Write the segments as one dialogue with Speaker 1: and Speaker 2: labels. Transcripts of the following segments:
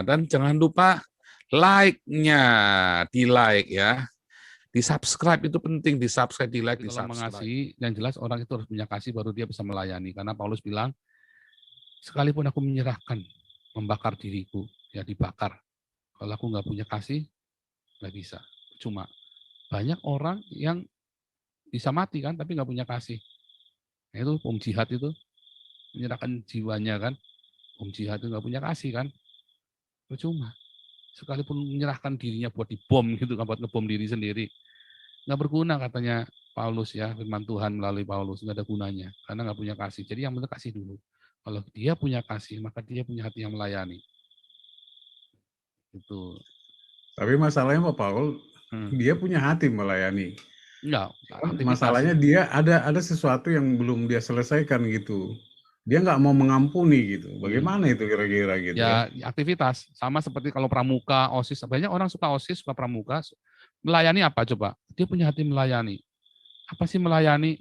Speaker 1: dan jangan lupa like-nya, di-like ya. Di-subscribe itu penting, di-subscribe, di-like,
Speaker 2: Kalau
Speaker 1: di-subscribe.
Speaker 2: mengasihi, yang jelas orang itu harus punya kasih baru dia bisa melayani. Karena Paulus bilang, sekalipun aku menyerahkan, membakar diriku, ya dibakar. Kalau aku nggak punya kasih, nggak bisa. Cuma banyak orang yang bisa mati kan, tapi nggak punya kasih. Nah, itu jihad itu, menyerahkan jiwanya kan. Jihad itu nggak punya kasih kan. Percuma. Sekalipun menyerahkan dirinya buat dibom gitu kan, buat ngebom diri sendiri. Nggak berguna katanya Paulus ya, firman Tuhan melalui Paulus, nggak ada gunanya. Karena nggak punya kasih. Jadi yang penting kasih dulu. Kalau dia punya kasih, maka dia punya hati yang melayani. Itu.
Speaker 3: Tapi masalahnya Pak Paul, dia punya hati melayani.
Speaker 2: Enggak,
Speaker 3: masalahnya dia ada sesuatu yang belum dia selesaikan gitu. Dia nggak mau mengampuni gitu. Bagaimana itu kira-kira gitu
Speaker 2: ya? Aktivitas sama seperti kalau pramuka, OSIS. Banyak orang suka OSIS, suka pramuka. Melayani apa coba? Dia punya hati melayani. Apa sih melayani?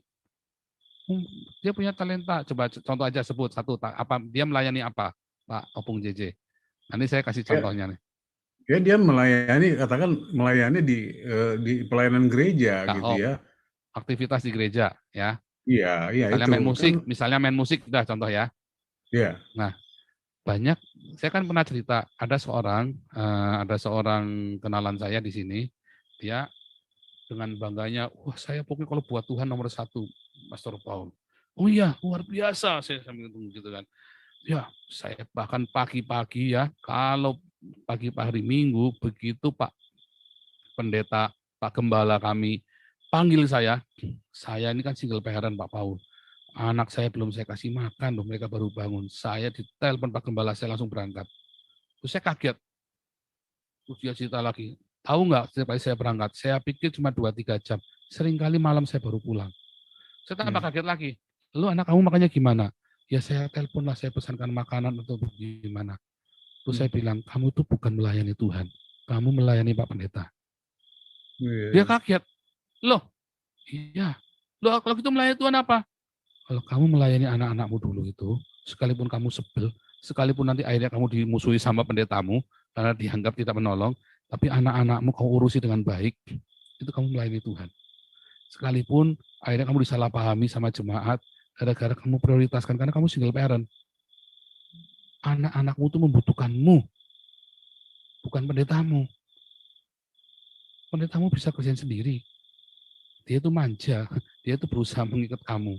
Speaker 2: Dia punya talenta. Coba contoh aja sebut satu. Apa dia melayani apa, Pak Opung JJ? Nanti saya kasih contohnya nih.
Speaker 3: Ya dia melayani, katakan melayani di pelayanan gereja gitu ya.
Speaker 2: Aktivitas di gereja ya.
Speaker 3: Iya,
Speaker 2: misalnya
Speaker 3: itu.
Speaker 2: Misalnya main musik, udah contoh ya.
Speaker 3: Iya.
Speaker 2: Nah, banyak, saya kan pernah cerita, ada seorang kenalan saya di sini, dia dengan bangganya, wah saya pokoknya kalau buat Tuhan nomor 1, Pastor Paul. Oh iya, luar biasa, saya gitu kan. Ya, saya bahkan pagi-pagi ya, kalau pagi hari Minggu, begitu Pak Pendeta, Pak Gembala kami panggil saya ini kan single parent Pak Paul. Anak saya belum saya kasih makan, mereka baru bangun. Saya ditelepon Pak Gembala, saya langsung berangkat. Terus saya kaget. Terus dia cerita lagi, tahu nggak setiap kali saya berangkat, saya pikir cuma 2-3 jam. Seringkali malam saya baru pulang. Saya tambah kaget lagi. Lu anak kamu makannya gimana? Ya saya telepon lah, saya pesankan makanan atau gimana. Terus saya bilang, kamu tuh bukan melayani Tuhan. Kamu melayani Pak Pendeta. Dia kaget. Loh, iya. Loh, kalau gitu melayani Tuhan apa? Kalau kamu melayani anak-anakmu dulu itu, sekalipun kamu sebel, sekalipun nanti akhirnya kamu dimusuhi sama pendetamu, karena dianggap tidak menolong, tapi anak-anakmu kau urusi dengan baik, itu kamu melayani Tuhan. Sekalipun akhirnya kamu disalahpahami sama jemaat, gara-gara kamu prioritaskan, karena kamu single parent. Anak-anakmu itu membutuhkanmu, bukan pendetamu. Pendetamu bisa kerjain sendiri. Dia itu manja, dia itu berusaha mengikat kamu.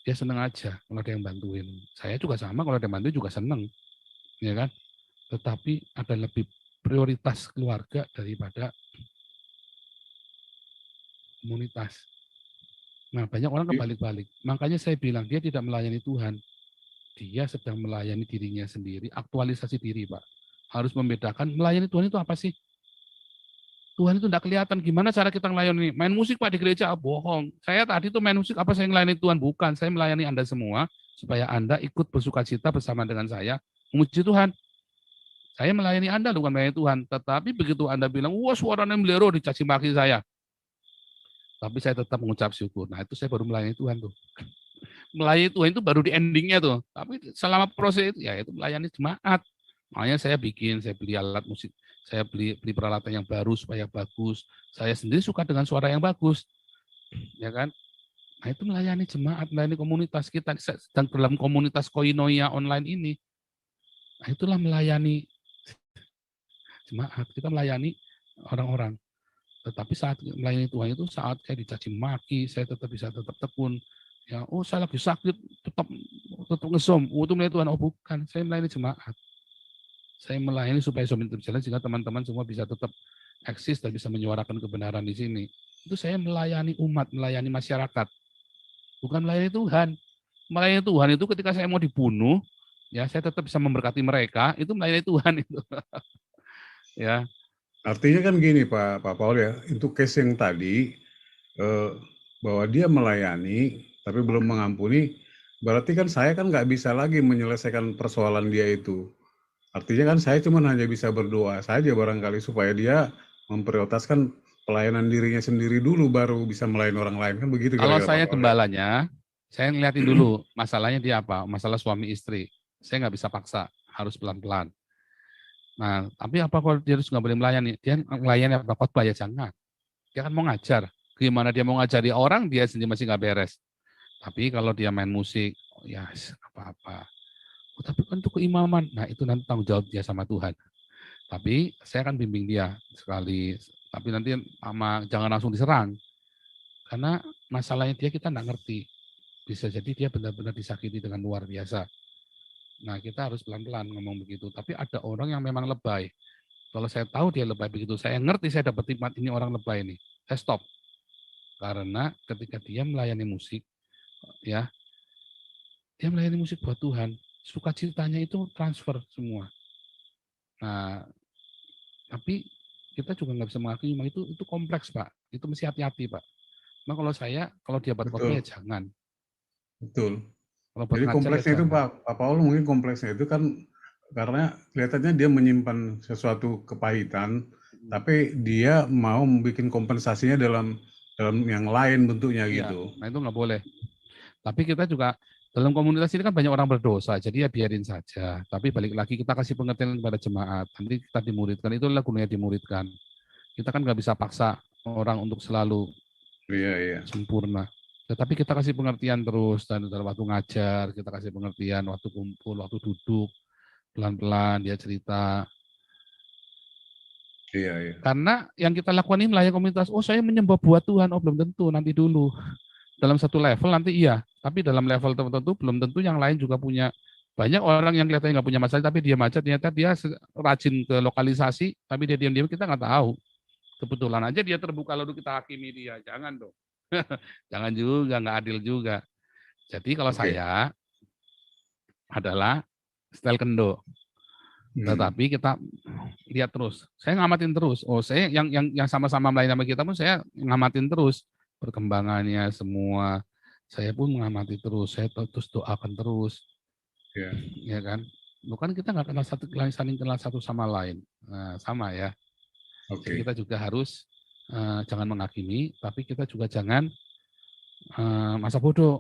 Speaker 2: Dia senang aja kalau ada yang bantuin. Saya juga sama, kalau ada yang bantuin juga senang. Ya kan? Tetapi ada lebih prioritas keluarga daripada komunitas. Nah, banyak orang kebalik-balik. Makanya saya bilang, dia tidak melayani Tuhan. Dia sedang melayani dirinya sendiri, aktualisasi diri, Pak. Harus membedakan, melayani Tuhan itu apa sih? Tuhan itu tidak kelihatan. Gimana cara kita melayani? Main musik Pak di gereja? Bohong. Saya tadi tuh main musik, apa saya melayani Tuhan? Bukan. Saya melayani Anda semua, supaya Anda ikut bersukacita bersama dengan saya, memuji Tuhan. Saya melayani Anda, bukan melayani Tuhan. Tetapi begitu Anda bilang, wah suaranya melero, dicaci maki saya. Tapi saya tetap mengucap syukur. Nah itu saya baru melayani Tuhan tuh. Melayani Tuhan itu baru di endingnya tuh. Tapi selama proses itu, ya itu melayani jemaat. Makanya saya beli alat musik. Saya beli peralatan yang baru supaya bagus. Saya sendiri suka dengan suara yang bagus. Ya kan? Nah itu melayani jemaat, melayani komunitas kita. Sedang dalam komunitas Koinonia online ini. Nah itulah melayani jemaat. Kita melayani orang-orang. Tetapi saat melayani Tuhan itu saat saya dicaci maki, saya tetap bisa tekun. Ya, oh saya lagi sakit, tetap ngesom. Oh itu melayani Tuhan. Oh bukan, saya melayani jemaat. Saya melayani supaya Zoom itu berjalan sehingga teman-teman semua bisa tetap eksis dan bisa menyuarakan kebenaran di sini. Itu saya melayani umat, melayani masyarakat. Bukan melayani Tuhan. Melayani Tuhan itu ketika saya mau dibunuh, ya saya tetap bisa memberkati mereka, itu melayani Tuhan itu. Ya.
Speaker 3: Artinya kan gini Pak Paul ya, itu case yang tadi bahwa dia melayani tapi belum mengampuni, berarti kan saya kan nggak bisa lagi menyelesaikan persoalan dia itu. Artinya kan saya cuma hanya bisa berdoa saja barangkali supaya dia memprioritaskan pelayanan dirinya sendiri dulu baru bisa melayani orang lain, kan begitu.
Speaker 2: Kalau saya gembalanya, saya ngeliatin dulu masalahnya dia apa, masalah suami istri. Saya nggak bisa paksa, harus pelan-pelan. Nah, tapi apa kalau dia harus nggak boleh melayani? Dia melayani apa? Khotbah ya jangan. Dia kan mau ngajar. Gimana dia mau ngajari orang, dia sendiri masih nggak beres. Tapi kalau dia main musik, oh ya apa-apa. Oh, tapi kan itu keimaman. Nah, itu nanti tanggung jawab dia sama Tuhan. Tapi saya akan bimbing dia sekali. Tapi nanti jangan langsung diserang. Karena masalahnya dia kita nggak ngerti. Bisa jadi dia benar-benar disakiti dengan luar biasa. Nah, kita harus pelan-pelan ngomong begitu. Tapi ada orang yang memang lebay. Kalau saya tahu dia lebay begitu, saya ngerti saya dapat hikmat ini orang lebay ini. Saya stop. Karena ketika dia melayani musik, ya, dia melayani musik buat Tuhan. Sukacitanya itu transfer semua. Nah, tapi kita juga nggak bisa mengakui itu kompleks, Pak. Itu mesti hati-hati, Pak. Nah, kalau dia buat khotbah ya
Speaker 3: Betul,
Speaker 2: jangan.
Speaker 3: betul.
Speaker 2: Kalau buat
Speaker 3: Jadi
Speaker 2: ngajar ya
Speaker 3: kompleksnya itu
Speaker 2: jangan.
Speaker 3: Pak Paul, mungkin kompleksnya itu kan karena kelihatannya dia menyimpan sesuatu kepahitan, tapi dia mau bikin kompensasinya dalam dalam yang lain bentuknya
Speaker 2: Iya,
Speaker 3: gitu.
Speaker 2: nah itu nggak boleh. Tapi kita juga dalam komunitas ini kan banyak orang berdosa, jadi ya biarin saja. Tapi balik lagi kita kasih pengertian kepada jemaat. Nanti kita dimuridkan, itulah gunanya dimuridkan. Kita kan nggak bisa paksa orang untuk selalu
Speaker 3: Iya, iya.
Speaker 2: sempurna. Tetapi kita kasih pengertian terus, dan dalam waktu ngajar, kita kasih pengertian, waktu kumpul, waktu duduk, pelan-pelan dia cerita.
Speaker 3: Iya, iya.
Speaker 2: Karena yang kita lakukan ini melayani komunitas, oh saya menyembah buat Tuhan, oh belum tentu, nanti dulu. Dalam satu level nanti iya, tapi dalam level tertentu belum tentu yang lain juga punya. Banyak orang yang kelihatannya nggak punya masalah, tapi dia macet, ternyata dia rajin ke lokalisasi, tapi dia diam-diam kita nggak tahu. Kebetulan aja dia terbuka lalu kita hakimi dia, jangan dong. Jangan juga, nggak adil juga. Jadi kalau
Speaker 3: Oke.
Speaker 2: saya adalah style kendo, tetapi kita lihat terus. Saya ngamatin terus. Oh, saya yang sama-sama melayani sama kita pun saya ngamatin terus perkembangannya semua. Saya pun mengamati terus. Saya terus doakan terus,
Speaker 3: Ya.
Speaker 2: ya kan? Bukan kita nggak kenal saling kenal satu sama lain. Nah, sama ya. Jadi
Speaker 3: Oke.
Speaker 2: kita juga harus jangan menghakimi, tapi kita juga jangan masa bodoh.